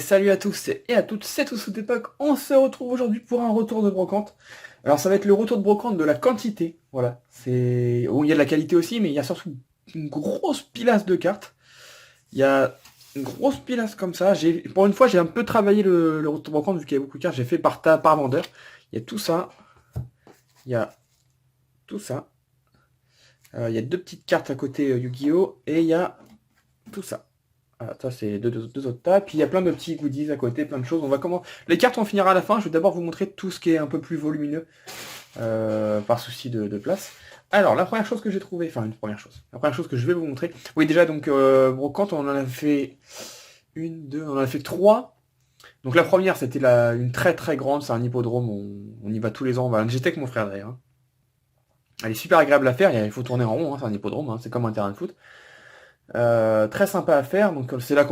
salut à tous et à toutes, c'est Tous Toute Époque. On se retrouve aujourd'hui pour un retour de brocante. Alors ça va être le retour de brocante de la quantité. Voilà. Bon, il y a de la qualité aussi, mais il y a surtout une grosse pilasse de cartes. Il y a une grosse pilasse comme ça. Pour une fois, j'ai un peu travaillé le retour de brocante vu qu'il y a beaucoup de cartes. J'ai fait par vendeur. Il y a tout ça. Il y a tout ça. Il y a deux petites cartes à côté Yu-Gi-Oh! Et il y a tout ça. Voilà, ça c'est deux autres tas. Puis il y a plein de petits goodies à côté, plein de choses. Les cartes on finira à la fin. Je vais d'abord vous montrer tout ce qui est un peu plus volumineux par souci de place. Alors la première chose que j'ai trouvé, enfin la première chose que je vais vous montrer. Oui déjà donc brocante on en a fait on en a fait trois. Donc la première c'était une très très grande, c'est un hippodrome, on y va tous les ans. J'étais avec mon frère d'ailleurs. Hein. Elle est super agréable à faire, il faut tourner en rond, hein, c'est un hippodrome, hein, c'est comme un terrain de foot. Très sympa à faire, donc c'est là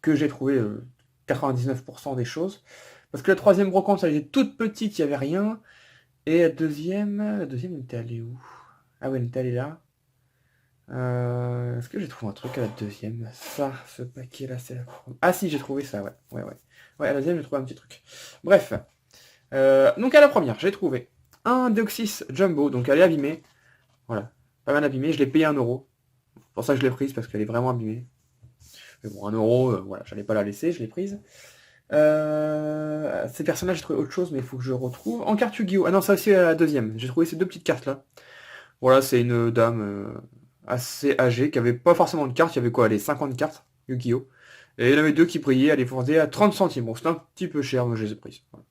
que j'ai trouvé 99% des choses. Parce que la troisième brocante, elle était toute petite, il n'y avait rien. Et la deuxième, elle était allée où? Ah ouais, elle était allée là. Est-ce que j'ai trouvé un truc à la deuxième? Ça, ce paquet-là, c'est la... Ah si, j'ai trouvé ça, ouais. Ouais, à la deuxième, j'ai trouvé un petit truc. Bref. Donc à la première, j'ai trouvé un Deoxys Jumbo, donc elle est abîmée. Voilà, pas mal abîmée, je l'ai payé 1€. C'est pour ça que je l'ai prise, parce qu'elle est vraiment abîmée. Mais bon, 1€, voilà, j'allais pas la laisser, je l'ai prise. Ces personnages, j'ai trouvé autre chose, mais il faut que je retrouve. En carte Yu-Gi-Oh! Ah non, ça aussi la deuxième. J'ai trouvé ces deux petites cartes là. Voilà, c'est une dame assez âgée qui avait pas forcément de cartes. Il y avait quoi? Les 50 cartes Yu-Gi-Oh! Et il y en avait deux qui brillaient, elle est vendée à 30 centimes. Bon, c'est un petit peu cher, mais je les ai prises. Voilà.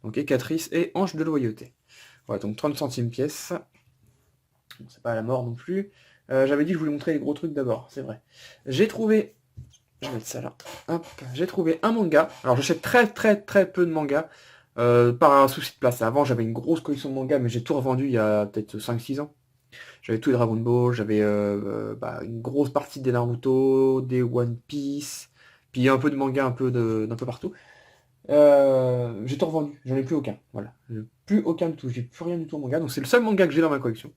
Donc Écatrice et Ange de loyauté. Voilà, donc 30 centimes pièce. Bon, c'est pas à la mort non plus. J'avais dit que je voulais montrer les gros trucs d'abord, c'est vrai. J'ai trouvé... Je vais mettre ça là. Hop. J'ai trouvé un manga. Alors j'achète très très très peu de mangas. Par un souci de place. Avant j'avais une grosse collection de mangas, mais j'ai tout revendu il y a peut-être 5-6 ans. J'avais tout les Dragon Ball, j'avais une grosse partie des Naruto, des One Piece, puis un peu de manga d'un peu partout. J'ai tout revendu, j'en ai plus aucun. Voilà. Plus aucun du tout, j'ai plus rien du tout en manga, donc c'est le seul manga que j'ai dans ma collection.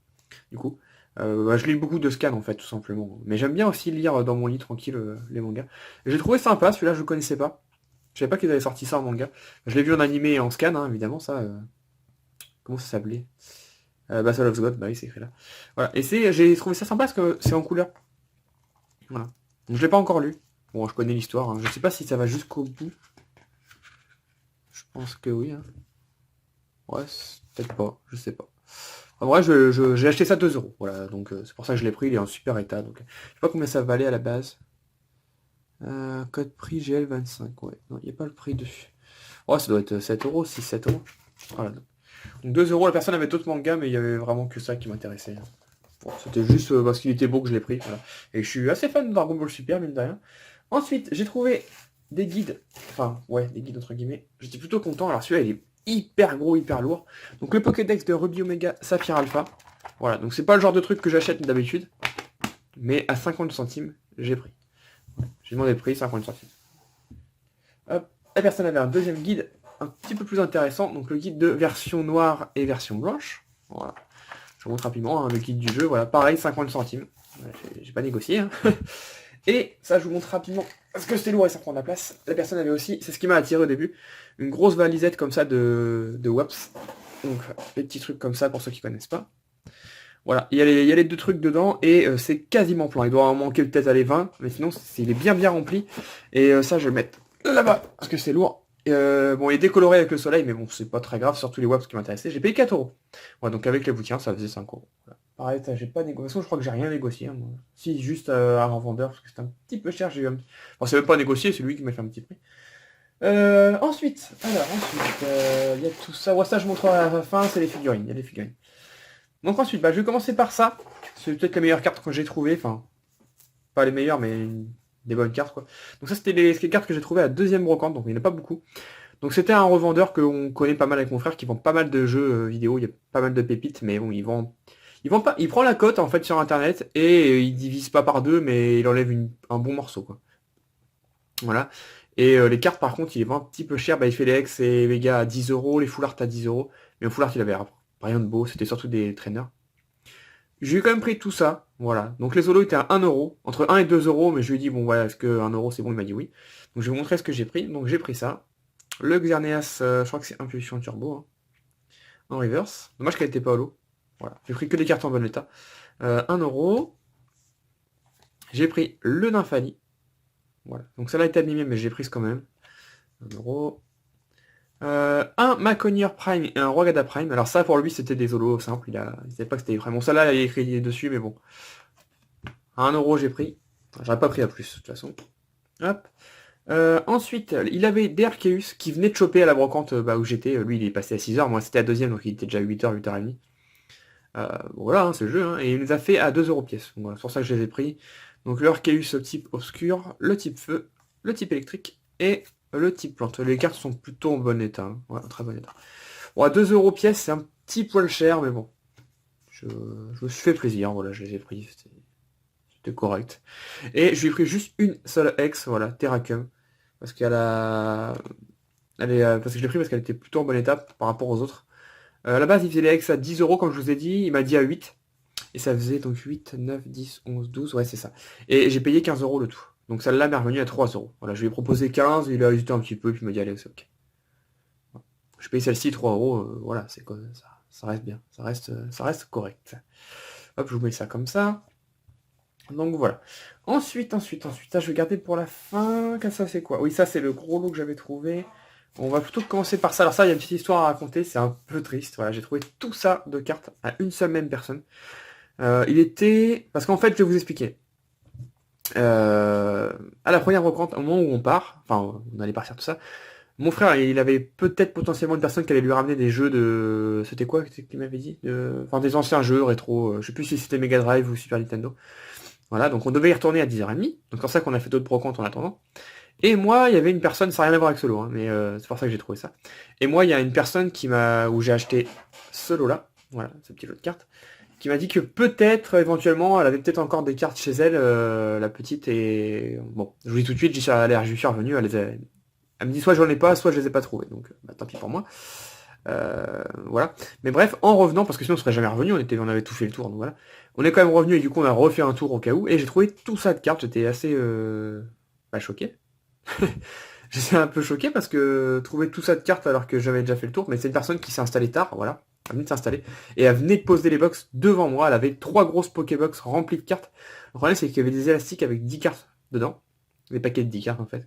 Du coup. Je lis beaucoup de scans en fait, tout simplement. Mais j'aime bien aussi lire dans mon lit tranquille les mangas. J'ai trouvé sympa, celui-là je ne connaissais pas. Je savais pas qu'ils avaient sorti ça en manga. Je l'ai vu en animé et en scan, hein, évidemment, ça. Comment ça s'appelait Battle of the God, bah oui, c'est écrit là. Voilà. Et j'ai trouvé ça sympa parce que c'est en couleur. Voilà. Donc je l'ai pas encore lu. Bon, je connais l'histoire. Hein. Je sais pas si ça va jusqu'au bout. Je pense que oui. Hein. Ouais, peut-être pas. Je sais pas. En vrai, j'ai acheté ça 2€. Voilà, donc c'est pour ça que je l'ai pris. Il est en super état. Donc, je sais pas combien ça valait à la base. Code prix GL25. Ouais, non, il n'y a pas le prix dessus. Ouais, ça doit être 7€, 6-7€. Voilà. Donc 2€, la personne avait d'autres mangas, mais il y avait vraiment que ça qui m'intéressait. Bon, c'était juste parce qu'il était beau que je l'ai pris. Voilà. Et je suis assez fan de Dragon Ball Super, mine de rien. Ensuite, j'ai trouvé des guides. Enfin, ouais, des guides entre guillemets. J'étais plutôt content. Alors celui-là, il est hyper gros, hyper lourd. Donc le Pokédex de Ruby Omega Saphir Alpha. Voilà, donc c'est pas le genre de truc que j'achète d'habitude. Mais à 50 centimes, j'ai pris. J'ai demandé le prix, 50 centimes. Hop, la personne avait un deuxième guide un petit peu plus intéressant, donc le guide de version noire et version blanche. Voilà. Je vous montre rapidement hein, le guide du jeu, voilà, pareil, 50 centimes. J'ai pas négocié. Hein. Et ça, je vous montre rapidement, parce que c'était lourd et ça prend de la place. La personne avait aussi, c'est ce qui m'a attiré au début, une grosse valisette comme ça de WAPS. Donc, des petits trucs comme ça pour ceux qui connaissent pas. Voilà, il y a les deux trucs dedans et c'est quasiment plein. Il doit en manquer peut-être à les 20, mais sinon il est bien rempli. Et ça, je vais le mettre là-bas, parce que c'est lourd. Bon, il est décoloré avec le soleil, mais bon, c'est pas très grave, surtout les WAPS qui m'intéressaient. J'ai payé 4€. Ouais, donc avec les bouquins, ça faisait 5€. Voilà. Pareil, ça, j'ai pas négocié. Je crois que j'ai rien négocié. Hein, moi. Si, juste à un revendeur, parce que c'était un petit peu cher. J'ai eu un... Bon, c'est même pas négocié, c'est lui qui m'a fait un petit prix. Ensuite, il y a tout ça. Ouais, ça, je montrerai à la fin, c'est les figurines. Il y a les figurines. Donc ensuite, je vais commencer par ça. C'est peut-être les meilleures cartes que j'ai trouvées. Enfin, pas les meilleures, mais des bonnes cartes, quoi. Donc ça, c'était les cartes que j'ai trouvées à deuxième brocante, donc il n'y en a pas beaucoup. Donc c'était un revendeur qu'on connaît pas mal avec mon frère, qui vend pas mal de jeux vidéo, il y a pas mal de pépites, mais bon, il vend pas, il prend la cote, en fait, sur Internet, et il divise pas par deux, mais il enlève un bon morceau, quoi. Voilà. Et les cartes, par contre, il les vend un petit peu cher. Il fait les X et Vega à 10€, les full art à 10€. Mais au full art, il avait rien de beau, c'était surtout des traîneurs. J'ai quand même pris tout ça, voilà. Donc les holos étaient à 1€, entre 1 et 2€, mais je lui ai dit, bon voilà, est-ce que 1€ c'est bon? Il m'a dit oui. Donc je vais vous montrer ce que j'ai pris. Donc j'ai pris ça. Le Xerneas, je crois que c'est Impulsion Turbo, hein, en reverse. Dommage qu'elle était pas holo. Voilà, j'ai pris que des cartes en bon état. 1€. J'ai pris le Nymphali. Voilà, donc ça là été abîmé, mais j'ai pris quand même. 1€. Un Maconier Prime et un Rogada Prime. Alors ça pour lui c'était des holos simples, il savait pas que c'était vraiment ça là, il y a écrit dessus, mais bon. À 1€ j'ai pris. J'aurais pas pris à plus de toute façon. Hop. Ensuite, il avait Derkeus qui venait de choper à la brocante où j'étais. Lui il est passé à 6h, moi c'était à 2ème, donc il était déjà 8h, 8h30. Bon, voilà, hein, c'est le jeu, hein, et il nous a fait à 2€ pièce. Donc, voilà, c'est pour ça que je les ai pris. Donc le Arceus type obscur, le type feu, le type électrique et le type plante. Les cartes sont plutôt en bon état. Hein. Voilà, très bon état. Bon, à 2€ pièce, c'est un petit poil cher, mais bon. Je me suis fait plaisir, voilà, je les ai pris. C'était correct. Et je lui ai pris juste une seule ex, voilà, Terracum. Parce qu'elle a. Parce que je l'ai pris parce qu'elle était plutôt en bon état par rapport aux autres. À la base, il faisait les ex à 10€, comme je vous ai dit. Il m'a dit à 8. Et ça faisait donc 8, 9, 10, 11, 12. Ouais, c'est ça. Et j'ai payé 15€ le tout. Donc celle-là m'est revenue à 3€. Voilà, je lui ai proposé 15, il a hésité un petit peu, puis il m'a dit allez, c'est ok. Je paye celle-ci 3€, voilà, c'est quoi ça reste bien. Ça reste correct. Hop, je vous mets ça comme ça. Donc voilà. Ensuite, ça je vais garder pour la fin. Ça c'est quoi? Oui, ça c'est le gros lot que j'avais trouvé. On va plutôt commencer par ça. Alors ça, il y a une petite histoire à raconter, c'est un peu triste. Voilà, j'ai trouvé tout ça de cartes à une seule même personne. Il était... Parce qu'en fait, je vais vous expliquer. À la première rencontre, au moment où on part, enfin, on allait partir tout ça, mon frère, il avait peut-être potentiellement une personne qui allait lui ramener des jeux de... C'était quoi qu'il m'avait dit Enfin, des anciens jeux rétro. Je sais plus si c'était Mega Drive ou Super Nintendo. Voilà, donc on devait y retourner à 10h30. Donc c'est pour ça qu'on a fait d'autres brocantes en attendant. Et moi, il y avait une personne, ça n'a rien à voir avec ce lot, hein, mais c'est pour ça que j'ai trouvé ça. Et moi, il y a une personne où j'ai acheté ce lot-là, voilà, ce petit lot de cartes, qui m'a dit que peut-être, éventuellement, elle avait peut-être encore des cartes chez elle, la petite, et bon, je vous dis tout de suite, j'y suis revenu, elle me dit soit j'en ai pas, soit je les ai pas trouvées, donc tant pis pour moi. Voilà. Mais bref, en revenant, parce que sinon on serait jamais revenu, on avait tout fait le tour, donc voilà. On est quand même revenu et du coup on a refait un tour au cas où, et j'ai trouvé tout ça de cartes, j'étais assez choqué. J'étais un peu choqué parce que trouver tout ça de cartes alors que j'avais déjà fait le tour, mais c'est une personne qui s'est installée tard, voilà. Elle venait de s'installer. Et elle venait de poser les box devant moi. Elle avait 3 grosses Pokébox remplies de cartes. Le problème c'est qu'il y avait des élastiques avec 10 cartes dedans. Des paquets de 10 cartes en fait.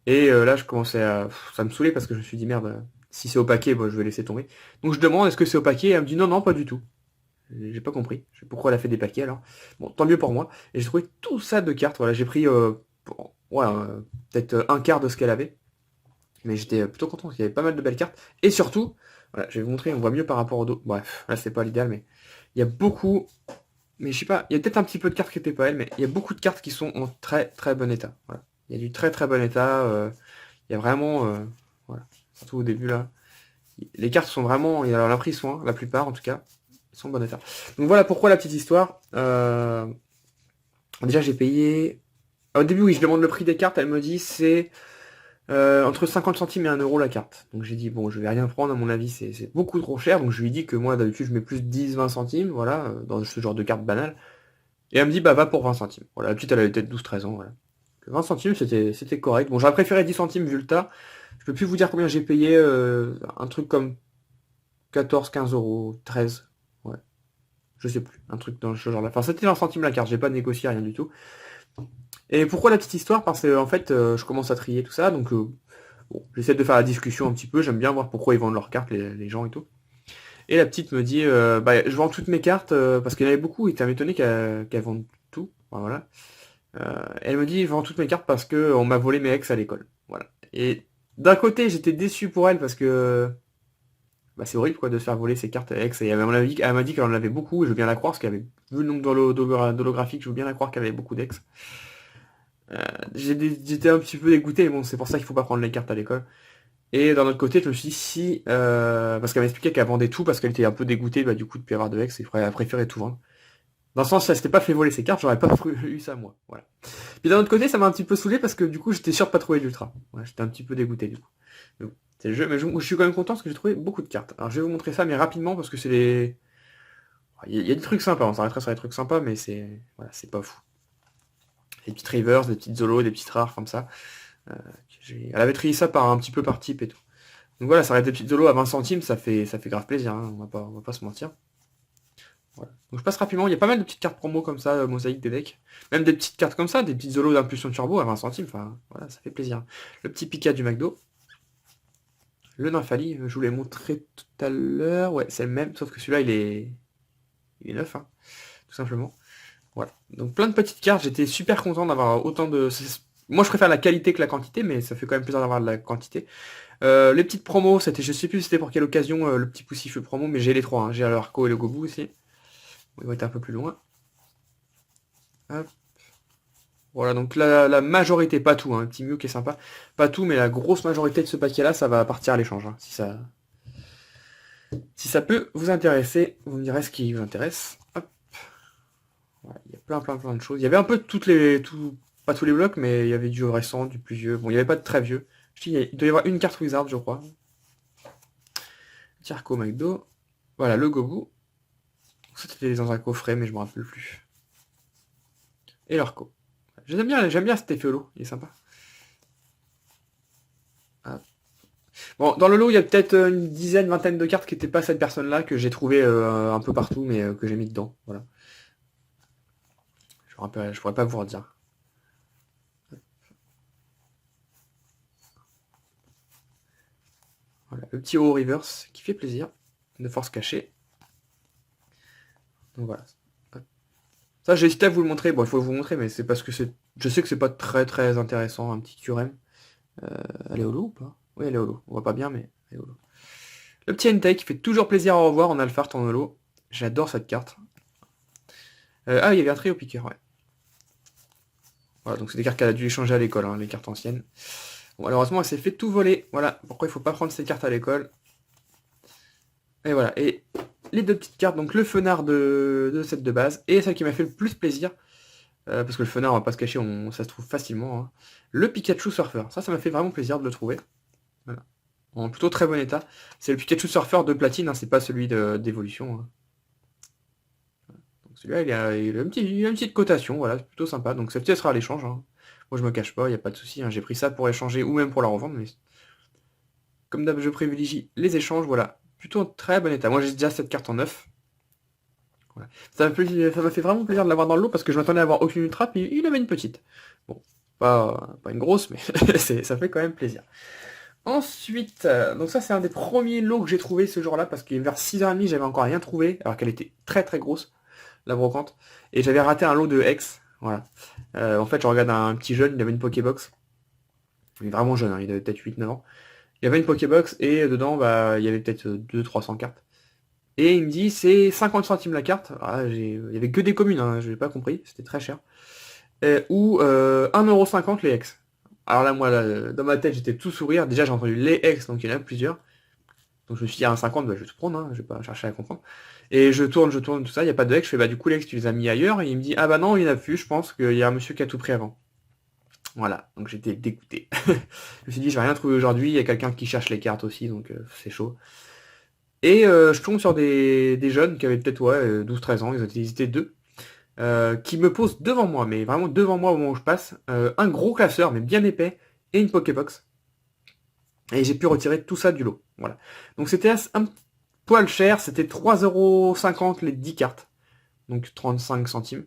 Et là je commençais à. Ça me saoulait parce que je me suis dit merde, si c'est au paquet, bon, je vais laisser tomber. Donc je demande est-ce que c'est au paquet et elle me dit non, non, pas du tout. J'ai pas compris. Je sais pourquoi elle a fait des paquets alors. Bon, tant mieux pour moi. Et j'ai trouvé tout ça de cartes. Voilà, j'ai pris ouais, peut-être un quart de ce qu'elle avait. Mais j'étais plutôt content, parce qu'il y avait pas mal de belles cartes. Et surtout, voilà, je vais vous montrer, on voit mieux par rapport au dos. Bref, là c'est pas l'idéal, mais il y a beaucoup. Mais je sais pas, il y a peut-être un petit peu de cartes qui étaient pas elles, mais il y a beaucoup de cartes qui sont en très très bon état. Voilà. Il y a du très très bon état. Il y a vraiment. Voilà. Surtout au début là. Les cartes sont vraiment. Alors l'a pris soin, la plupart en tout cas. Ils sont en bon état. Donc voilà pourquoi la petite histoire. Déjà j'ai payé. Au début oui, je demande le prix des cartes, elle me dit c'est entre 50 centimes et 1€ la carte. Donc j'ai dit bon je vais rien prendre, à mon avis c'est beaucoup trop cher. Donc je lui dis que moi d'habitude je mets plus 10-20 centimes, voilà, dans ce genre de carte banale. Et elle me dit bah va pour 20 centimes. Voilà, la petite elle avait peut-être 12-13 ans, voilà. 20 centimes c'était correct. Bon j'aurais préféré 10 centimes vu le tas. Je peux plus vous dire combien j'ai payé, un truc comme 14-15€, 13. Ouais. Je sais plus. Un truc dans ce genre là. Enfin c'était 20 centimes la carte, j'ai pas négocié rien du tout. Et pourquoi la petite histoire? Parce que en fait je commence à trier tout ça, donc bon, j'essaie de faire la discussion un petit peu, j'aime bien voir pourquoi ils vendent leurs cartes, les gens et tout. Et la petite me dit, bah, je vends toutes mes cartes, parce qu'il y en avait beaucoup, et t'as m'étonné qu'elle vende tout. Enfin, voilà. Elle me dit, je vends toutes mes cartes parce que on m'a volé mes ex à l'école. Voilà. Et d'un côté, j'étais déçu pour elle parce que bah, c'est horrible quoi de se faire voler ses cartes ex. Et elle m'a dit qu'elle en avait beaucoup, et je veux bien la croire, parce qu'elle avait vu le nombre d'holographiques, je veux bien la croire qu'elle avait beaucoup d'ex. J'étais un petit peu dégoûté, mais bon, c'est pour ça qu'il faut pas prendre les cartes à l'école. Et d'un autre côté, je me suis dit si, parce qu'elle m'expliquait qu'elle vendait tout parce qu'elle était un peu dégoûtée bah, du coup de plus avoir de ex et elle préférait tout vendre. Dans le sens, si elle s'était pas fait voler ses cartes, j'aurais pas eu ça moi. Voilà. Puis d'un autre côté, ça m'a un petit peu saoulé parce que du coup, j'étais sûr de pas trouver d'ultra. Voilà, j'étais un petit peu dégoûté du coup. Mais bon, c'est le jeu, mais je suis quand même content parce que j'ai trouvé beaucoup de cartes. Alors je vais vous montrer ça, mais rapidement parce que c'est les. Il y a des trucs sympas, on s'arrêtera sur des trucs sympas, mais c'est voilà, c'est pas fou. Des petites reverse, des petites zolos, des petites rares comme ça. Elle avait trié ça par un petit peu par type et tout. Donc voilà, ça reste des petites zolos à 20 centimes, ça fait grave plaisir, hein, on va pas se mentir. Voilà. Donc je passe rapidement, il y a pas mal de petites cartes promo comme ça, mosaïque des decks. Même des petites cartes comme ça, des petites zolos d'impulsion turbo à 20 centimes, enfin voilà, ça fait plaisir. Le petit Pika du McDo. Le Nymphali, je vous l'ai montré tout à l'heure, ouais, c'est le même, sauf que celui-là il est neuf, hein, tout simplement. Voilà. Donc plein de petites cartes, j'étais super content d'avoir autant de. Moi je préfère la qualité que la quantité, mais ça fait quand même plaisir d'avoir de la quantité. Les petites promos, c'était, je sais plus c'était pour quelle occasion le petit poussif le promo, mais j'ai les trois, hein. J'ai le Arco et le Gobu aussi. Bon, ils vont être un peu plus loin. Hop. Voilà, donc la majorité, pas tout, hein, un petit Mew qui est sympa. Pas tout, mais la grosse majorité de ce paquet-là, ça va partir à l'échange. Hein, si ça peut vous intéresser, vous me direz ce qui vous intéresse. Hop. Voilà, il y a plein de choses. Il y avait un peu de pas tous les blocs, mais il y avait du récent, du plus vieux. Bon, il n'y avait pas de très vieux. Il doit y avoir une carte Wizard, je crois. Tirko McDo. Voilà, le Gobu. C'était dans un coffret, mais je me rappelle plus. Et l'Orco. J'aime bien cet effet holo, il est sympa. Ah. Bon, dans le lot, il y a peut-être une dizaine, vingtaine de cartes qui n'étaient pas cette personne-là, que j'ai trouvé un peu partout, mais que j'ai mis dedans. Voilà. Je pourrais pas vous redire. Voilà, le petit haut reverse qui fait plaisir. De force cachée. Donc voilà. Ça, j'ai hésité à vous le montrer. Bon, il faut vous montrer, mais c'est parce que je sais que c'est pas très intéressant, un petit Curem. Elle est holo ou pas? Oui, elle est holo. On voit pas bien, mais elle est holo. Le petit Entei qui fait toujours plaisir à revoir en Alphart en holo. J'adore cette carte. Ah, il y avait un trio piqueur, ouais. Voilà, donc c'est des cartes qu'elle a dû échanger à l'école, hein, les cartes anciennes. Bon, malheureusement, elle s'est fait tout voler. Voilà, pourquoi il faut pas prendre ces cartes à l'école. Et voilà, et les deux petites cartes, donc le Fenard de cette de base, et celle qui m'a fait le plus plaisir, parce que le Fenard, on va pas se cacher, ça se trouve facilement, hein. Le Pikachu Surfer. Ça m'a fait vraiment plaisir de le trouver. Voilà. En plutôt très bon état. C'est le Pikachu Surfer de platine, hein, c'est pas celui d'évolution. Hein. Donc celui-là, il a une petite cotation, voilà, c'est plutôt sympa. Donc celle-ci, elle sera à l'échange. Hein. Moi, je me cache pas, il n'y a pas de souci. Hein. J'ai pris ça pour échanger ou même pour la revendre, mais comme d'hab, je privilégie les échanges, voilà. Plutôt en très bon état. Moi, j'ai déjà cette carte en neuf. Voilà. Ça m'a fait vraiment plaisir de l'avoir dans le lot parce que je m'attendais à avoir aucune ultra, puis il avait une petite. Bon, pas une grosse, mais ça fait quand même plaisir. Ensuite, donc ça c'est un des premiers lots que j'ai trouvé ce jour-là, parce que vers 6h30 j'avais encore rien trouvé, alors qu'elle était très grosse, la brocante. Et j'avais raté un lot de X, voilà. En fait je regarde un petit jeune, il avait une Pokébox. Il est vraiment jeune, hein, il avait peut-être 8-9 ans. Il avait une Pokébox et dedans il y avait peut-être 200-300 cartes. Et il me dit c'est 50 centimes la carte. Ah, il y avait que des communes, hein, je n'ai pas compris, c'était très cher. Ou 1,50€ les X. Alors là, moi, là, dans ma tête, j'étais tout sourire. Déjà, j'ai entendu les X, donc il y en a plusieurs. Donc je me suis dit, à 1,50, je vais tout prendre, hein, je vais pas chercher à comprendre. Et je tourne, tout ça, il n'y a pas de X. Je fais, du coup, les X, tu les as mis ailleurs. Et il me dit, ah bah non, il n'y en a plus, je pense qu'il y a un monsieur qui a tout pris avant. Voilà, donc j'étais dégoûté. Je me suis dit, je vais rien trouver aujourd'hui, il y a quelqu'un qui cherche les cartes aussi, donc c'est chaud. Et je tombe sur des jeunes qui avaient peut-être 12-13 ans, ils étaient deux. Qui me pose devant moi, mais vraiment devant moi au moment où je passe, un gros classeur, mais bien épais, et une Pokébox. Et j'ai pu retirer tout ça du lot. Voilà. Donc c'était un poil cher, c'était 3,50€ les 10 cartes. Donc 35 centimes.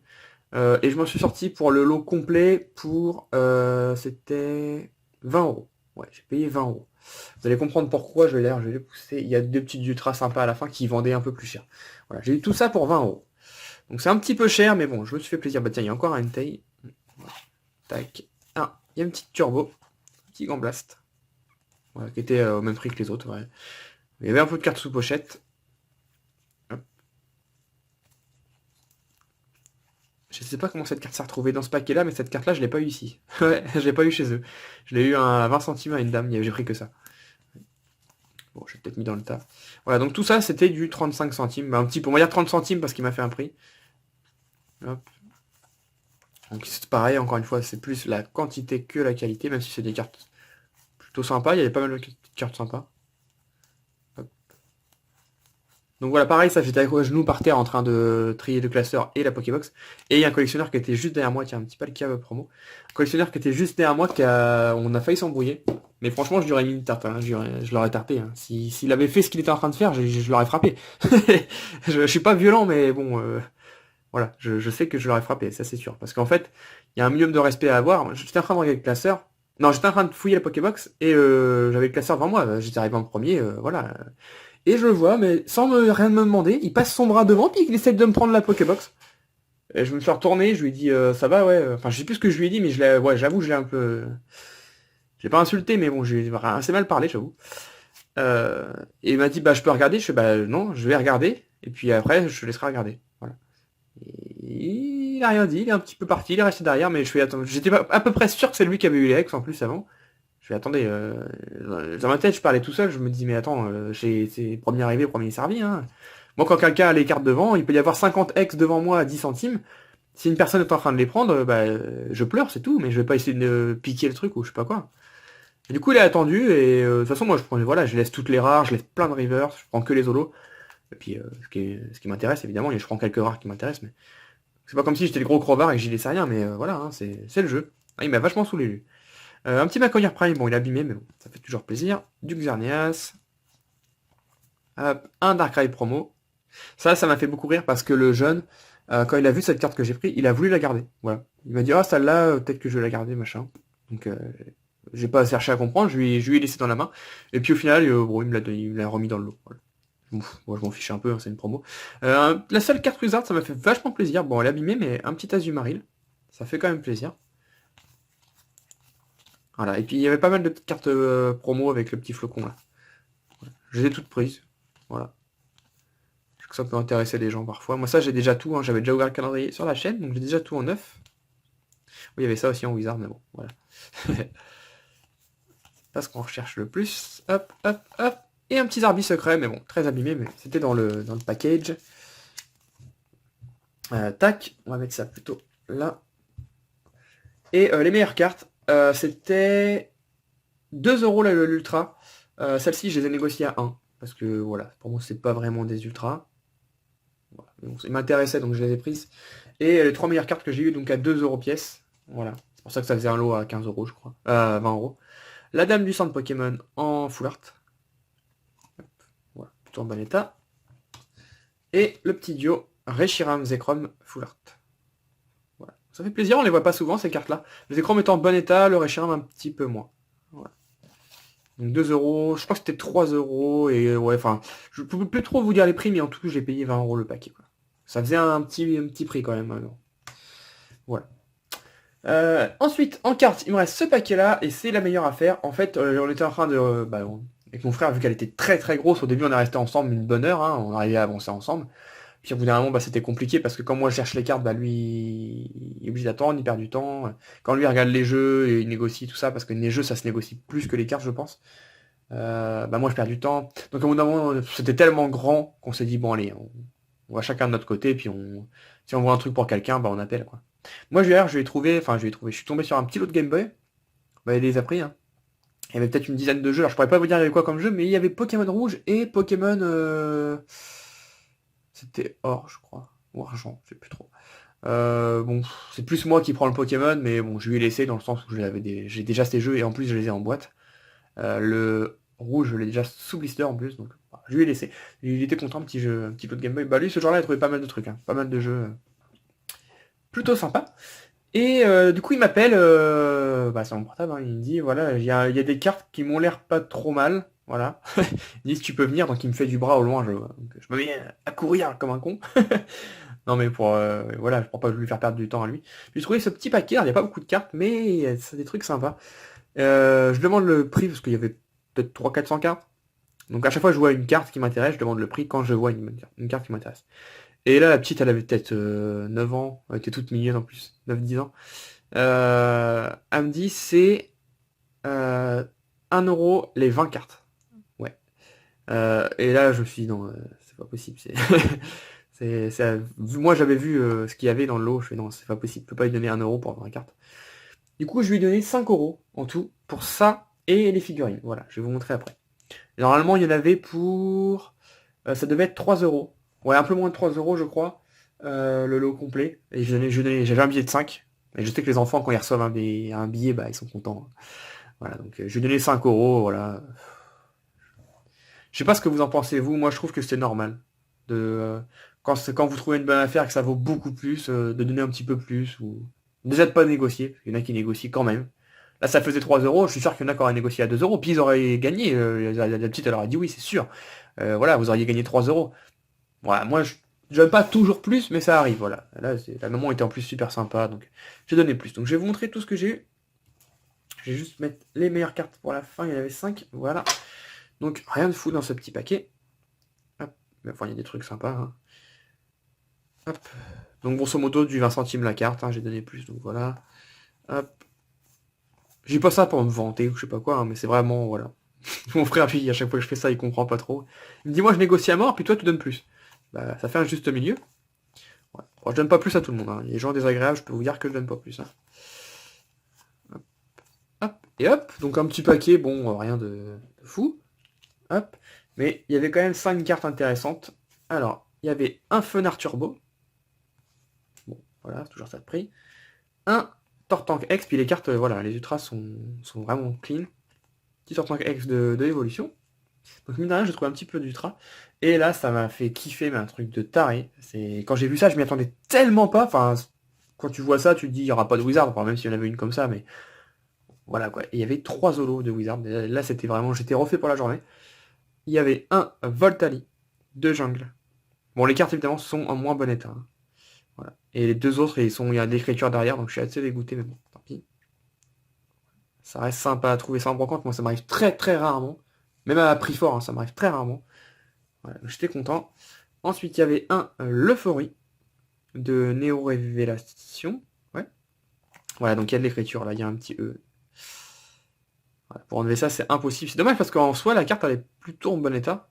Et je m'en suis sorti pour le lot complet pour c'était 20€. Ouais, j'ai payé 20€. Vous allez comprendre pourquoi, je vais les pousser. Il y a deux petites ultras sympas à la fin qui vendaient un peu plus cher. Voilà, j'ai eu tout ça pour 20€. Donc c'est un petit peu cher, mais bon, je me suis fait plaisir. Bah tiens, il y a encore un Entei. Tac. Ah, il y a une petite turbo. Un petit Gambblast. Voilà, qui était au même prix que les autres. Ouais. Il y avait un peu de cartes sous pochette. Hop. Je sais pas comment cette carte s'est retrouvée dans ce paquet-là, mais cette carte-là, je l'ai pas eu ici. Ouais, je l'ai pas eu chez eux. Je l'ai eu à 20 centimes à une dame, j'ai pris que ça. Bon, j'ai peut-être mis dans le tas. Voilà, donc tout ça, c'était du 35 centimes. Bah, un petit peu, on va dire 30 centimes parce qu'il m'a fait un prix. Hop. Donc c'est pareil, encore une fois, c'est plus la quantité que la qualité, même si c'est des cartes plutôt sympas. Il y avait pas mal de cartes sympas. Hop. Donc voilà, pareil, ça j'étais à genoux par terre en train de trier le classeur et la Pokébox. Et il y a un collectionneur qui était juste derrière moi, tiens, un petit palkia promo. Un collectionneur qui était juste derrière moi, on a failli s'embrouiller. Mais franchement, je lui aurais mis une tarte, hein, je l'aurais tarté. Hein. S'il avait fait ce qu'il était en train de faire, je l'aurais frappé. Je suis pas violent, mais bon, voilà, je sais que je l'aurais frappé, ça c'est sûr. Parce qu'en fait, il y a un minimum de respect à avoir. J'étais en train de regarder le classeur. Non, j'étais en train de fouiller la Pokébox et j'avais le classeur devant moi. J'étais arrivé en premier, voilà. Et je le vois, mais sans rien me demander, il passe son bras devant, puis il essaie de me prendre la Pokébox. Et je me suis retourné, je lui ai dit, ça va, ouais. Enfin, je sais plus ce que je lui ai dit, mais ouais, j'avoue, je l'ai un peu... J'ai pas insulté, mais bon, j'ai assez mal parlé, j'avoue. Et il m'a dit, bah, je peux regarder. Je fais, bah, non, je vais regarder. Et puis après, je te laisserai regarder. Voilà. Et il a rien dit, il est un petit peu parti, il est resté derrière, mais je fais, attends, j'étais à peu près sûr que c'est lui qui avait eu les ex en plus avant. Je fais, attendez, dans ma tête, je parlais tout seul, je me dis, mais attends, c'est premier arrivé, premier servi, hein. Moi, quand quelqu'un a les cartes devant, il peut y avoir 50 ex devant moi à 10 centimes. Si une personne est en train de les prendre, bah, je pleure, c'est tout, mais je vais pas essayer de piquer le truc ou je sais pas quoi. Et du coup, il a attendu, et de toute façon, moi, voilà, je laisse toutes les rares, je laisse plein de rivers, je prends que les holos. Et puis, ce qui m'intéresse, évidemment, et je prends quelques rares qui m'intéressent, mais c'est pas comme si j'étais le gros crevard et que j'y laissais rien, mais voilà, hein, c'est le jeu. Ah, il m'a vachement saoulé, lui. Un petit Macognard Prime, bon, il est abîmé, mais bon, ça fait toujours plaisir. Du Xerneas. Hop, un Darkrai promo. Ça m'a fait beaucoup rire parce que le jeune, quand il a vu cette carte que j'ai pris, il a voulu la garder. Voilà. Il m'a dit, ah, celle-là, peut-être que je vais la garder, machin. Donc, j'ai pas cherché à comprendre, je lui ai laissé dans la main. Et puis au final, bon, il me l'a remis dans le lot. Voilà. Moi, je m'en fiche un peu, hein, c'est une promo. La seule carte Wizard, ça m'a fait vachement plaisir. Bon, elle est abîmée, mais un petit Azumaril. Ça fait quand même plaisir. Voilà, et puis il y avait pas mal de petites cartes promo avec le petit flocon là. Voilà. Je les ai toutes prises. Voilà. Je sais que ça peut intéresser les gens parfois. Moi ça j'ai déjà tout, hein. J'avais déjà ouvert le calendrier sur la chaîne, donc j'ai déjà tout en neuf. Oui, il y avait ça aussi en Wizard, mais bon, voilà. C'est pas ce qu'on recherche le plus. Hop, hop, hop. Et un petit Zarbi secret, mais bon, très abîmé, mais c'était dans le package. Tac, on va mettre ça plutôt là. Et les meilleures cartes, c'était 2 € l'ultra. Celle-ci, je les ai négociées à 1. Parce que voilà, pour moi, c'est pas vraiment des ultras. Voilà. Mais bon, ils m'intéressaient, donc je les ai prises. Et les 3 meilleures cartes que j'ai eues, donc à 2 € pièce. Voilà. C'est pour ça que ça faisait un lot à 15 €, je crois. 20 €. La dame du centre Pokémon en full art. Hop. Voilà, plutôt en bon état. Et le petit duo Reshiram Zekrom full art. Voilà. Ça fait plaisir, on les voit pas souvent ces cartes-là. Le Zekrom est en bon état, le Reshiram un petit peu moins. Voilà. Donc 2 €, je crois que c'était 3 € et ouais, enfin, je peux plus trop vous dire les prix, mais en tout, j'ai payé 20 € le paquet, quoi. Ça faisait un petit prix quand même. Alors. Voilà. Ensuite, en carte, il me reste ce paquet-là, et c'est la meilleure affaire. En fait, on était en train de... avec mon frère, vu qu'elle était très très grosse, au début on est resté ensemble une bonne heure, hein, on arrivait à avancer ensemble. Puis au bout d'un moment, c'était compliqué, parce que quand moi je cherche les cartes, lui, il est obligé d'attendre, il perd du temps. Quand lui il regarde les jeux, et il négocie tout ça, parce que les jeux, ça se négocie plus que les cartes, je pense. Moi je perds du temps. Donc au bout d'un moment, c'était tellement grand qu'on s'est dit bon allez, on va chacun de notre côté, puis si on voit un truc pour quelqu'un, on appelle quoi. Moi je lui ai trouvé, je suis tombé sur un petit lot de Game Boy, il les a pris, hein. Il y avait peut-être une dizaine de jeux, alors je pourrais pas vous dire il y avait quoi comme jeu, mais il y avait Pokémon Rouge et Pokémon c'était Or je crois, ou Argent, je sais plus trop. Bon, c'est plus moi qui prends le Pokémon, mais bon, je lui ai laissé dans le sens où j'ai déjà ces jeux et en plus je les ai en boîte. Le rouge, je l'ai déjà sous blister en plus, donc je lui ai laissé. Il était content, petit jeu, un petit peu de Game Boy. Lui, ce genre-là, il a trouvé pas mal de trucs, hein, pas mal de jeux plutôt sympas. Et du coup, il m'appelle, c'est mon portable, hein, il me dit, voilà, il y a des cartes qui m'ont l'air pas trop mal, voilà. Il dit, si tu peux venir, donc il me fait du bras au loin, donc, je me mets à courir comme un con. Non mais voilà, pour pas lui faire perdre du temps à lui. J'ai trouvé ce petit paquet, il n'y a pas beaucoup de cartes, mais c'est des trucs sympas. Je demande le prix parce qu'il y avait peut-être 300-400 cartes. Donc à chaque fois que je vois une carte qui m'intéresse, je demande le prix quand je vois une carte qui m'intéresse. Et là, la petite, elle avait peut-être 9 ans, elle était toute mignonne en plus, 9-10 ans. Elle me dit, c'est 1 € les 20 cartes. Ouais. Et là, je me suis dit, non, c'est pas possible. Moi, j'avais vu ce qu'il y avait dans le lot, je fais, non, c'est pas possible, je peux pas lui donner 1 € pour 20 cartes. Du coup, je lui ai donné 5 € en tout pour ça et les figurines. Voilà, je vais vous montrer après. Et normalement, il y en avait pour Ça devait être 3 euros. Ouais, un peu moins de 3 euros, je crois. Le lot complet. Et j'avais un billet de 5. Et je sais que les enfants, quand ils reçoivent un billet, bah, ils sont contents. Voilà, donc je lui ai donné 5 euros, voilà. Je sais pas ce que vous en pensez, vous. Moi, je trouve que c'est normal. Quand vous trouvez une bonne affaire et que ça vaut beaucoup plus, de donner un petit peu plus. Ou déjà de pas négocier, parce qu'il y en a qui négocient quand même. Là, ça faisait 3 euros, je suis sûr qu'il y en a qui auraient négocié à 2 euros, puis ils auraient gagné. La petite, elle aurait dit oui, c'est sûr. Voilà, vous auriez gagné 3 euros. Voilà, moi, je donne pas toujours plus, mais ça arrive, voilà. Là, la maman était en plus super sympa, donc j'ai donné plus. Donc je vais vous montrer tout ce que j'ai eu. Je vais juste mettre les meilleures cartes pour la fin, il y en avait 5, voilà. Donc rien de fou dans ce petit paquet. Hop, mais enfin, il y a des trucs sympas. Hein. Hop. Donc grosso modo, du 20 centimes la carte, hein, j'ai donné plus, donc voilà. Hop. J'ai pas ça pour me vanter ou je sais pas quoi, hein, mais c'est vraiment, voilà. Mon frère, lui, à chaque fois que je fais ça, il comprend pas trop. Il me dit, moi, je négocie à mort, puis toi, tu donnes plus. Bah, ça fait un juste milieu. Ouais. Bon, je donne pas plus à tout le monde. Hein. Les gens désagréables, je peux vous dire que je donne pas plus. Hein. Hop, hop, et hop. Donc un petit paquet, bon, rien de fou. Hop. Mais il y avait quand même 5 cartes intéressantes. Alors, il y avait un Fenard Turbo. Bon, voilà, c'est toujours ça de prix. Un Tortank X, puis les cartes, voilà, les ultras sont vraiment clean. Petit Tortank X de évolution. Donc mine de rien, j'ai trouvé un petit peu d'ultra. Et là, ça m'a fait kiffer, mais un truc de taré. Quand j'ai vu ça, je m'y attendais tellement pas. Enfin, quand tu vois ça, tu te dis, il n'y aura pas de Wizard. Enfin, même s'il y en avait une comme ça, mais voilà quoi. Et il y avait 3 holos de Wizard. Et là, c'était vraiment, j'étais refait pour la journée. Il y avait un Voltali, 2 Jungle. Bon, les cartes évidemment sont en moins bon état. Hein. Voilà. Et les deux autres, il y a de l'écriture derrière, donc je suis assez dégoûté, mais bon, tant pis. Ça reste sympa à trouver ça en brocante. Moi, ça m'arrive très très rarement. Même à prix fort, hein, ça m'arrive très rarement. Voilà, j'étais content. Ensuite, il y avait un l'euphorie de Néo Révélation. Ouais. Voilà, donc il y a de l'écriture là, il y a un petit E. Voilà, pour enlever ça, c'est impossible. C'est dommage parce qu'en soi, la carte elle est plutôt en bon état.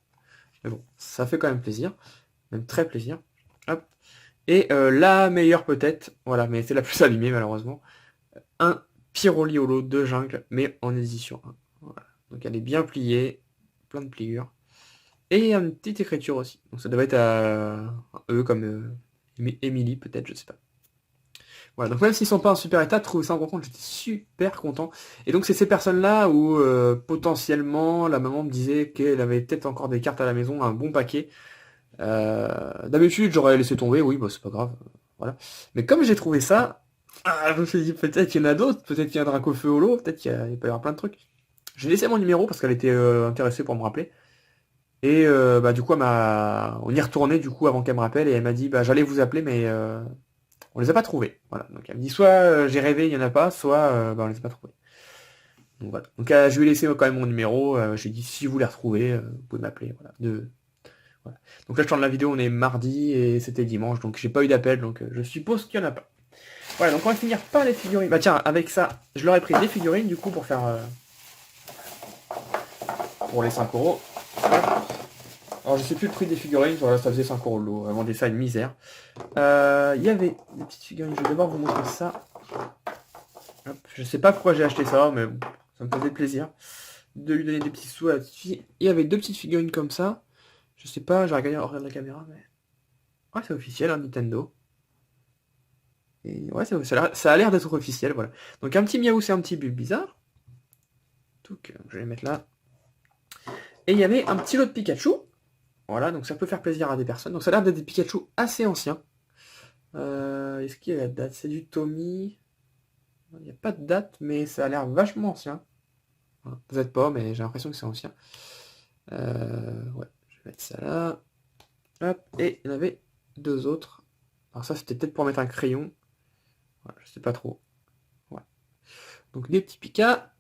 Mais bon, ça fait quand même plaisir. Même très plaisir. Hop. Et la meilleure peut-être, voilà, mais c'est la plus abîmée malheureusement. Un Pyroliolo de jungle, mais en édition 1. Voilà. Donc elle est bien pliée, plein de pliures. Et une petite écriture aussi. Donc ça doit être un E comme Emily peut-être, je sais pas. Voilà, donc même s'ils sont pas en super état, de trouver ça en compte, j'étais super content. Et donc c'est ces personnes-là où potentiellement la maman me disait qu'elle avait peut-être encore des cartes à la maison, un bon paquet. D'habitude j'aurais laissé tomber, oui, bah c'est pas grave. Voilà. Mais comme j'ai trouvé ça, je me suis dit peut-être qu'il y en a d'autres, peut-être qu'il y a un Dracofeu Holo, peut-être il peut y avoir plein de trucs. J'ai laissé mon numéro parce qu'elle était intéressée pour me rappeler. Et bah du coup on y retournait du coup avant qu'elle me rappelle et elle m'a dit bah j'allais vous appeler mais on les a pas trouvés. Voilà. Donc elle me dit soit j'ai rêvé, il y en a pas, soit bah, on les a pas trouvés. Donc voilà. Donc je lui ai laissé quand même mon numéro, j'ai dit si vous les retrouvez, vous pouvez m'appeler. Voilà. Voilà. Donc là je tourne la vidéo, on est mardi et c'était dimanche, donc j'ai pas eu d'appel, donc je suppose qu'il y en a pas. Voilà, donc on va finir par les figurines. Bah tiens, avec ça, je leur ai pris des figurines du coup pour faire pour les 5 euros. Alors je sais plus le prix des figurines, voilà, ça faisait 5 euros le lot, vraiment des ça une misère. Il y avait des petites figurines, je vais d'abord vous montrer ça. Hop, je sais pas pourquoi j'ai acheté ça, mais bon, ça me faisait plaisir de lui donner des petits sous à la petite fille. Il y avait 2 petites figurines comme ça. Je sais pas, j'ai regardé hors de la caméra, mais... Ouais, c'est officiel, hein, Nintendo. Et ouais, ça a l'air d'être officiel, voilà. Donc un petit Miaou, c'est un petit Bulbizarre. Donc je vais les mettre là. Et il y avait un petit lot de Pikachu. Voilà, donc ça peut faire plaisir à des personnes. Donc ça a l'air d'être des Pikachu assez anciens. Est-ce qu'il y a la date? C'est du Tommy. Il n'y a pas de date, mais ça a l'air vachement ancien. Voilà. Vous n'êtes pas, mais j'ai l'impression que c'est ancien. Ouais, je vais mettre ça là. Hop, et il y en avait 2 autres. Alors ça, c'était peut-être pour mettre un crayon. Voilà, je sais pas trop. Ouais. Donc des petits Pika.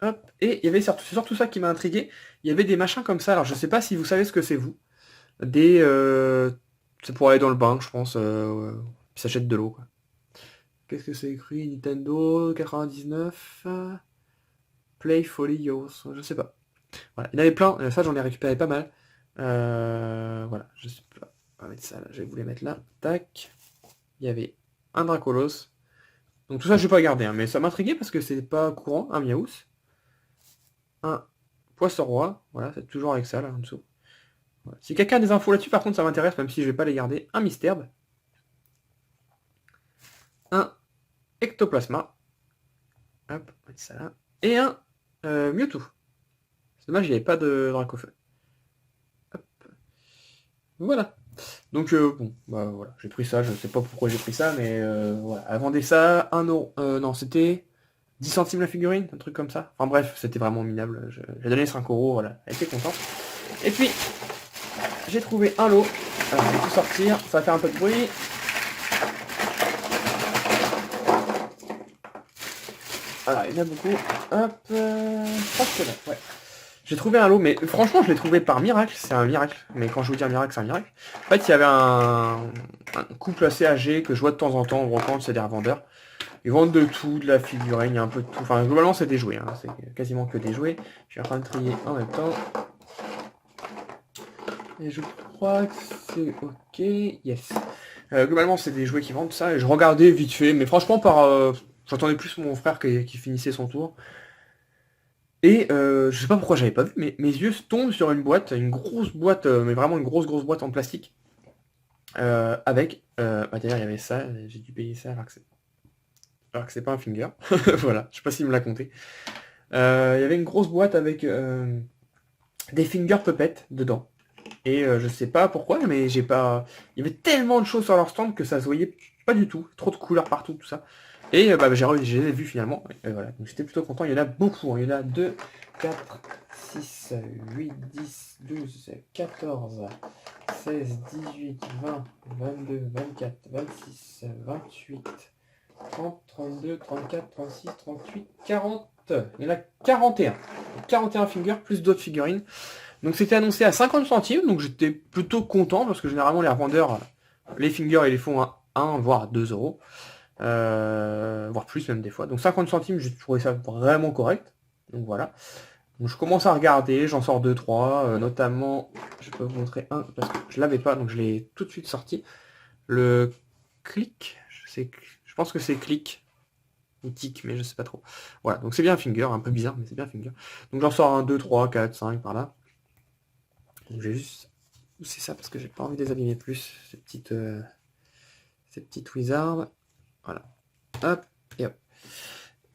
Hop, et il y avait surtout ça qui m'a intrigué. Il y avait des machins comme ça. Alors je sais pas si vous savez ce que c'est vous. Des... c'est pour aller dans le bain, je pense. Puis s'achète de l'eau, quoi. Qu'est-ce que c'est écrit? Nintendo 99 Play Folly Yo, je sais pas. Voilà, il y en avait plein, ça j'en ai récupéré pas mal. Voilà, je sais pas. On va mettre ça là, je vais vous les mettre là. Tac. Il y avait un Dracolos. Donc tout ça je vais pas garder, hein, mais ça m'intriguait parce que c'est pas courant, un Miaous. Un Poisson Roi, voilà, c'est toujours avec ça là en dessous. Voilà. Si quelqu'un a des infos là-dessus, par contre, ça m'intéresse, même si je vais pas les garder. Un Mystère, un Ectoplasma, hop, on va mettre ça là, et un Mewtwo. C'est dommage, il n'y avait pas de Dracofeu. Hop. Voilà. Donc bon, bah voilà, j'ai pris ça, je sais pas pourquoi j'ai pris ça, mais voilà. Elle vendait ça 1€. Non, c'était 10 centimes la figurine, un truc comme ça. Enfin bref, c'était vraiment minable. J'ai donné 5€, voilà, elle était contente. Et puis, j'ai trouvé un lot. Alors, je vais tout sortir, ça va faire un peu de bruit. Alors, il y en a beaucoup. Hop, je crois que c'est là, ouais. J'ai trouvé un lot, mais franchement, je l'ai trouvé par miracle. C'est un miracle. Mais quand je vous dis un miracle, c'est un miracle. En fait, il y avait un couple assez âgé que je vois de temps en temps en brocante, c'est des revendeurs. Ils vendent de tout, de la figurine, il y a un peu de tout. Enfin, globalement, c'est des jouets. Hein. C'est quasiment que des jouets. Je suis en train de trier en même temps. Et je crois que c'est ok. Yes. Globalement, c'est des jouets qui vendent ça. Et je regardais vite fait. Mais franchement, j'entendais plus mon frère qui finissait son tour. Et je sais pas pourquoi j'avais pas vu, mais mes yeux tombent sur une grosse boîte, mais vraiment une grosse boîte en plastique. Avec. Bah d'ailleurs il y avait ça, j'ai dû payer ça alors que c'est pas un finger. Voilà, je sais pas s'il me l'a compté. Il y avait une grosse boîte avec des finger puppets dedans. Et je sais pas pourquoi, mais j'ai pas. Il y avait tellement de choses sur leur stand que ça se voyait pas du tout. Trop de couleurs partout, tout ça. Et bah, j'ai vu finalement. Et voilà. Donc j'étais plutôt content. Il y en a beaucoup. Hein. Il y en a 2, 4, 6, 8, 10, 12, 14, 16, 18, 20, 22, 24, 26, 28, 30, 32, 34, 36, 38, 40. Il y en a 41. 41 fingers plus d'autres figurines. Donc c'était annoncé à 50 centimes, donc j'étais plutôt content parce que généralement les revendeurs, les fingers, ils les font à 1 voire 2€. Voire plus même des fois. Donc 50 centimes, j'ai trouvé ça vraiment correct. Donc voilà. Donc je commence à regarder, j'en sors 2-3, notamment, je peux vous montrer un, parce que je l'avais pas, donc je l'ai tout de suite sorti. Le Click, je pense que c'est Click, ou Tic, mais je sais pas trop. Voilà, donc c'est bien un finger, un peu bizarre, mais c'est bien un finger. Donc j'en sors un, 2, 3, 4, 5 par là. Donc j'ai juste pousser ça parce que j'ai pas envie de les abîmer plus, ces petites wizards. Voilà. Hop, et hop.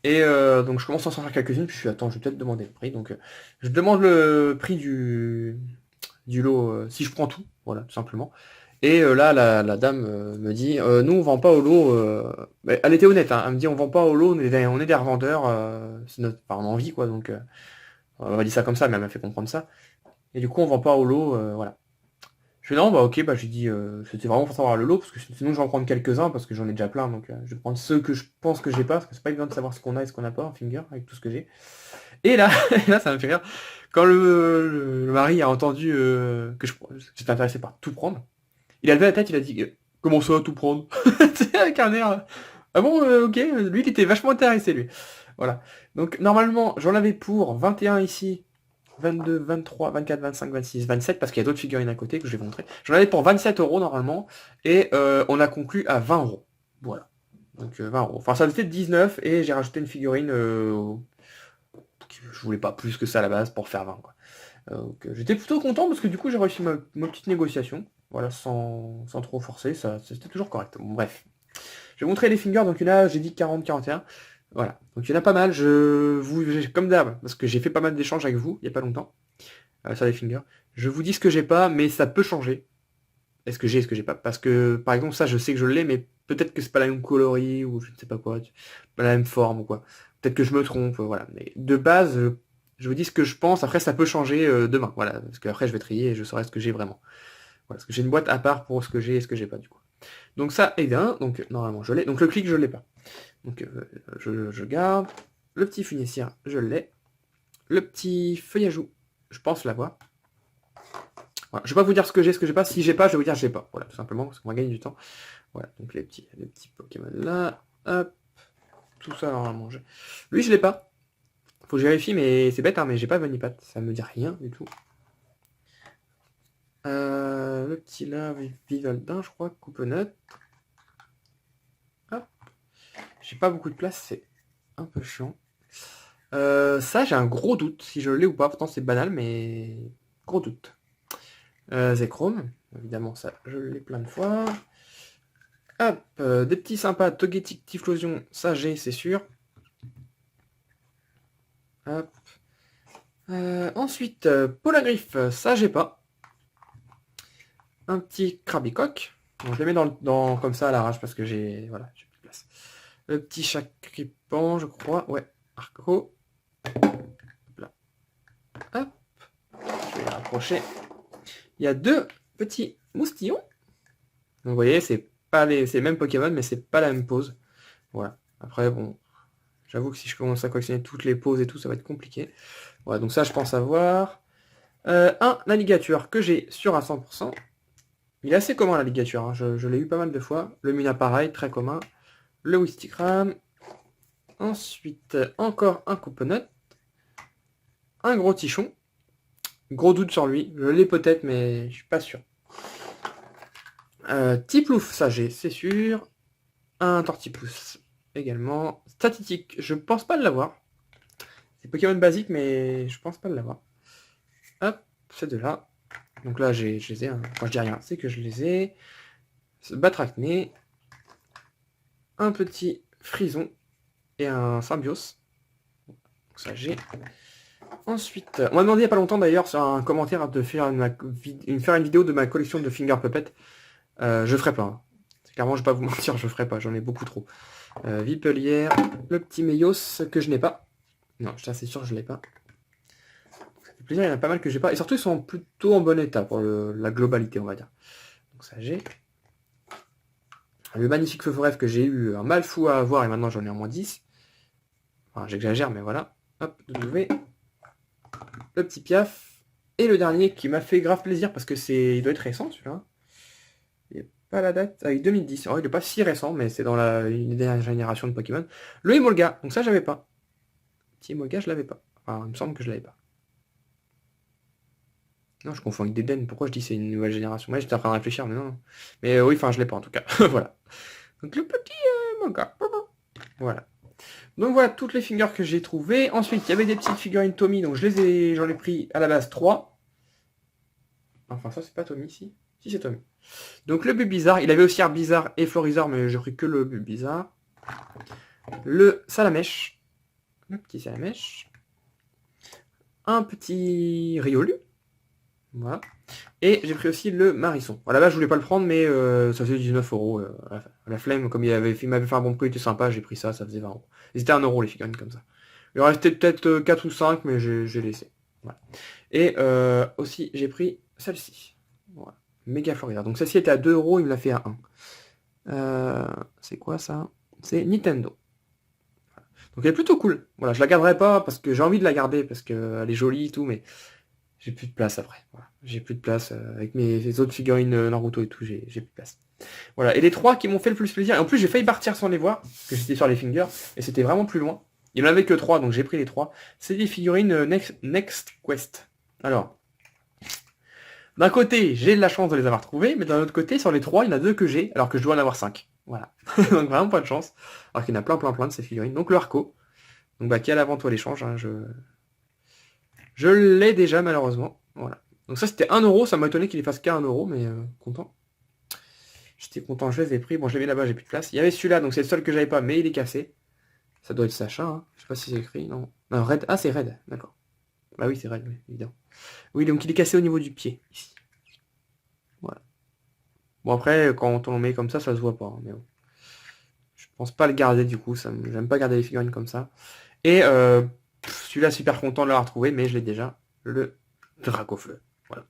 Et donc je commence à en sortir quelques-unes, puis attends, je vais peut-être demander le prix. Donc je demande le prix du lot si je prends tout, voilà, tout simplement. Et là, la dame me dit, nous on vend pas au lot. Mais elle était honnête, hein, elle me dit on vend pas au lot, on est des revendeurs, c'est notre, enfin, on a envie quoi, donc on va dire ça comme ça, mais elle m'a fait comprendre ça. Et du coup on vend pas au lot, voilà. Je fais non, bah ok, bah j'ai dit, c'était vraiment pour savoir le lot, parce que sinon je vais en prendre quelques-uns, parce que j'en ai déjà plein, donc je vais prendre ceux que je pense que j'ai pas, parce que c'est pas évident de savoir ce qu'on a et ce qu'on n'a pas en finger, avec tout ce que j'ai. Et là, là ça me fait rire, quand le mari a entendu que j'étais intéressé par tout prendre, il a levé la tête, il a dit, comment ça, tout prendre? Tu sais, avec un air, ah bon, ok, lui il était vachement intéressé, lui. Voilà. Donc normalement, j'en avais pour 21 ici, 22, 23, 24, 25, 26, 27, parce qu'il y a d'autres figurines à côté que je vais vous montrer. J'en avais pour 27€ normalement, et on a conclu à 20€. Voilà. Donc 20€. Enfin, ça était 19, et j'ai rajouté une figurine, je voulais pas plus que ça à la base, pour faire 20, quoi. Donc j'étais plutôt content, parce que du coup j'ai réussi ma petite négociation. Voilà, sans trop forcer, ça c'était toujours correct. Bon, bref. Je vais montrer les fingers, donc il y en a, j'ai dit 40, 41. Voilà, donc il y en a pas mal, comme d'hab, parce que j'ai fait pas mal d'échanges avec vous, il y a pas longtemps. Ça les fingers. Je vous dis ce que j'ai pas, mais ça peut changer. Est-ce que j'ai, est-ce que j'ai pas? Parce que, par exemple, ça, je sais que je l'ai, mais peut-être que c'est pas la même coloris, ou je ne sais pas quoi, pas la même forme, ou quoi. Peut-être que je me trompe, voilà. Mais de base, je vous dis ce que je pense, après ça peut changer demain, voilà. Parce qu'après je vais trier et je saurai ce que j'ai vraiment. Voilà, parce que j'ai une boîte à part pour ce que j'ai et ce que j'ai pas, du coup. Donc ça est bien, donc normalement je l'ai. Donc le clic, je l'ai pas. Donc je garde. Le petit funicière, je l'ai. Le petit feuillajou, je pense l'avoir. Voilà. Je vais pas vous dire ce que j'ai pas. Si j'ai pas, je vais vous dire j'ai pas. Voilà, tout simplement, parce qu'on va gagner du temps. Voilà, donc les petits Pokémon là. Hop. Tout ça normalement. Lui, je l'ai pas. Faut que je vérifie, mais c'est bête, hein, mais j'ai pas Vanipat. Ça me dit rien du tout. Le petit là, Vivaldin, je crois, Coupenut. Hop. J'ai pas beaucoup de place, c'est un peu chiant. Ça, j'ai un gros doute si je l'ai ou pas. Pourtant, c'est banal, mais gros doute. Zekrom, évidemment ça je l'ai plein de fois. Hop, des petits sympas, Togetic, Typhlosion, ça j'ai, c'est sûr. Hop. Ensuite, Polagriff, ça j'ai pas. Un petit Krabicoque. Bon, je les mets comme ça à l'arrache parce que j'ai plus de place. Le petit Chacripan, je crois. Ouais, Arco. Là. Hop. Je vais les rapprocher. Il y a 2 petits moustillons. Donc vous voyez, c'est les mêmes Pokémon, mais c'est pas la même pose. Voilà. Après, bon, j'avoue que si je commence à collectionner toutes les poses et tout, ça va être compliqué. Voilà, donc ça, je pense avoir. Un alligator que j'ai sûr à 100%. Il est assez commun l'alligator, hein. Je l'ai eu pas mal de fois. Le Muna pareil, très commun. Le Wistikram. Ensuite, encore un Couponut. Un gros tichon. Gros doute sur lui. Je l'ai peut-être, mais je suis pas sûr. Tiplouf, ça j'ai, c'est sûr. Un Tortipousse également. Statistique, je pense pas l'avoir. C'est Pokémon basique, mais je pense pas l'avoir. Hop, ces deux-là. Donc là, je les ai. Hein. Quand je dis rien, c'est que je les ai. Batracné. Un petit Frison. Et un Symbios. Donc ça, j'ai. Ensuite, on m'a demandé il n'y a pas longtemps d'ailleurs sur un commentaire de faire une vidéo de ma collection de Finger Puppet. Je ferai pas. Hein. Clairement, je vais pas vous mentir, je ferai pas. J'en ai beaucoup trop. Vipelière. Le petit Meios que je n'ai pas. Non, ça c'est sûr, je l'ai pas. Plaisir, il y en a pas mal que j'ai pas. Et surtout, ils sont plutôt en bon état pour la globalité, on va dire. Donc ça, j'ai. Le magnifique feu rêve que j'ai eu un mal fou à avoir et maintenant j'en ai en moins 10. Enfin, j'exagère, mais voilà. Hop, W. Le petit Piaf. Et le dernier qui m'a fait grave plaisir parce que il doit être récent celui-là. Il n'y a pas la date. Avec 2010. Alors, il n'est pas si récent, mais c'est dans une dernière génération de Pokémon. Le Emolga. Donc ça, j'avais pas. Le petit Emolga, je l'avais pas. Enfin, il me semble que je l'avais pas. Non, je confonds avec Deden. Pourquoi je dis c'est une nouvelle génération? Moi, j'étais en train de réfléchir, mais non. Mais oui, enfin, je l'ai pas en tout cas. Voilà. Donc le petit manga. Voilà. Donc voilà toutes les fingers que j'ai trouvées. Ensuite, il y avait des petites figurines Tommy, donc j'en ai pris à la base 3. Enfin, ça, c'est pas Tommy, si. Si, c'est Tommy. Donc le Bulbizarre. Il avait aussi Bizarre et Florizarre, mais j'ai pris que le Bulbizarre. Le Salamèche. Le petit Salamèche. Un petit Riolu. Voilà. Et j'ai pris aussi le Marisson. À la base, je voulais pas le prendre, mais ça faisait 19€. La flemme, comme il m'avait fait un bon prix, il était sympa, j'ai pris ça, ça faisait 20€. Et c'était 1€ les figurines comme ça. Il en restait peut-être 4 ou 5, mais j'ai laissé. Voilà. Et aussi, j'ai pris celle-ci. Voilà. Méga Florida. Donc celle-ci était à 2€, il me l'a fait à 1. C'est quoi ça? C'est Nintendo. Donc elle est plutôt cool. Voilà, je la garderai pas parce que j'ai envie de la garder parce qu'elle est jolie et tout, mais j'ai plus de place après. Voilà. J'ai plus de place avec mes autres figurines Naruto et tout, j'ai plus de place. Voilà. Et les 3 qui m'ont fait le plus plaisir, et en plus j'ai failli partir sans les voir, parce que j'étais sur les fingers, et c'était vraiment plus loin. Il n'y en avait que 3, donc j'ai pris les 3. C'est des figurines Next Quest. Alors, d'un côté, j'ai de la chance de les avoir trouvées, mais d'un autre côté, sur les 3, il y en a 2 que j'ai, alors que je dois en avoir 5. Voilà. Donc vraiment pas de chance. Alors qu'il y en a plein de ces figurines. Donc le Harco. Donc bah qui a l'avant toi l'échange, hein, je l'ai déjà malheureusement. Voilà. Donc ça c'était 1€, ça m'a étonné qu'il y fasse qu'à 1€, mais content. J'étais content, je les ai pris. Bon, je l'ai mis là-bas, j'ai plus de place. Il y avait celui-là, donc c'est le seul que j'avais pas, mais il est cassé. Ça doit être Sacha, hein. Je sais pas si c'est écrit, non. Non, Red. Ah, c'est Red, d'accord. Bah oui, c'est Red, oui, évidemment. Oui, donc il est cassé au niveau du pied, ici. Voilà. Bon, après, quand on le met comme ça se voit pas, hein, mais bon. Je pense pas le garder, du coup. J'aime pas garder les figurines comme ça. Et celui-là, super content de l'avoir trouvé, mais je l'ai déjà. Le Dracofeu. Voilà.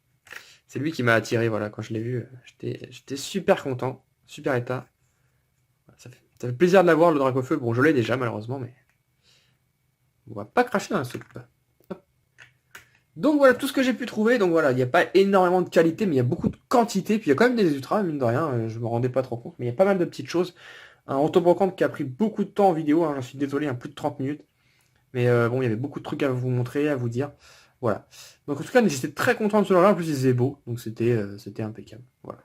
C'est lui qui m'a attiré, voilà, quand je l'ai vu. J'étais super content. Super état. Ça fait plaisir de l'avoir, le Dracofeu. Bon, je l'ai déjà, malheureusement, mais on va pas cracher dans la soupe. Hop. Donc voilà tout ce que j'ai pu trouver. Donc voilà, il n'y a pas énormément de qualité, mais il y a beaucoup de quantité. Puis il y a quand même des ultras, mine de rien. Je me rendais pas trop compte, mais il y a pas mal de petites choses. Un autobrocante qui a pris beaucoup de temps en vidéo. Hein, j'en suis désolé, plus de 30 minutes. Mais bon, il y avait beaucoup de trucs à vous montrer, à vous dire. Voilà. Donc en tout cas, j'étais très content de ce là. En plus, il faisait beau. Donc c'était impeccable. Voilà.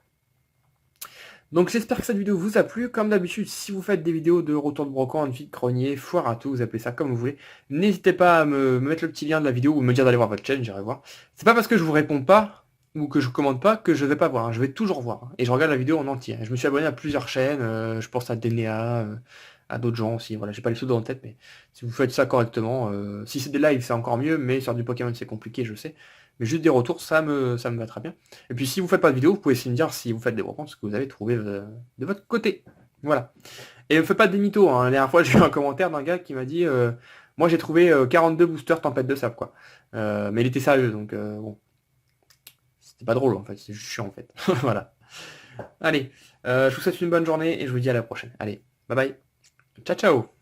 Donc j'espère que cette vidéo vous a plu. Comme d'habitude, si vous faites des vidéos de retour de brocante, vide cronier, foire à tout, vous appelez ça comme vous voulez, n'hésitez pas à me mettre le petit lien de la vidéo ou me dire d'aller voir votre chaîne, j'irai voir. C'est pas parce que je vous réponds pas ou que je commande pas, que je vais pas voir, hein. Je vais toujours voir, hein. Et je regarde la vidéo en entier, hein. Je me suis abonné à plusieurs chaînes, je pense à Dnéa, à d'autres gens aussi, voilà, j'ai pas les pseudos en tête, mais si vous faites ça correctement, si c'est des lives, c'est encore mieux, mais sur du Pokémon, c'est compliqué, je sais. Mais juste des retours, ça me va très bien. Et puis si vous faites pas de vidéo, vous pouvez essayer de me dire si vous faites des réponses que vous avez trouvé de votre côté. Voilà. Et ne faites pas des mythos, hein. La dernière fois, j'ai eu un commentaire d'un gars qui m'a dit moi j'ai trouvé 42 boosters tempête de sable, quoi. Mais il était sérieux, donc bon. C'était pas drôle en fait, c'est juste chiant en fait. Voilà. Allez, je vous souhaite une bonne journée et je vous dis à la prochaine. Allez, bye bye. Ciao ciao.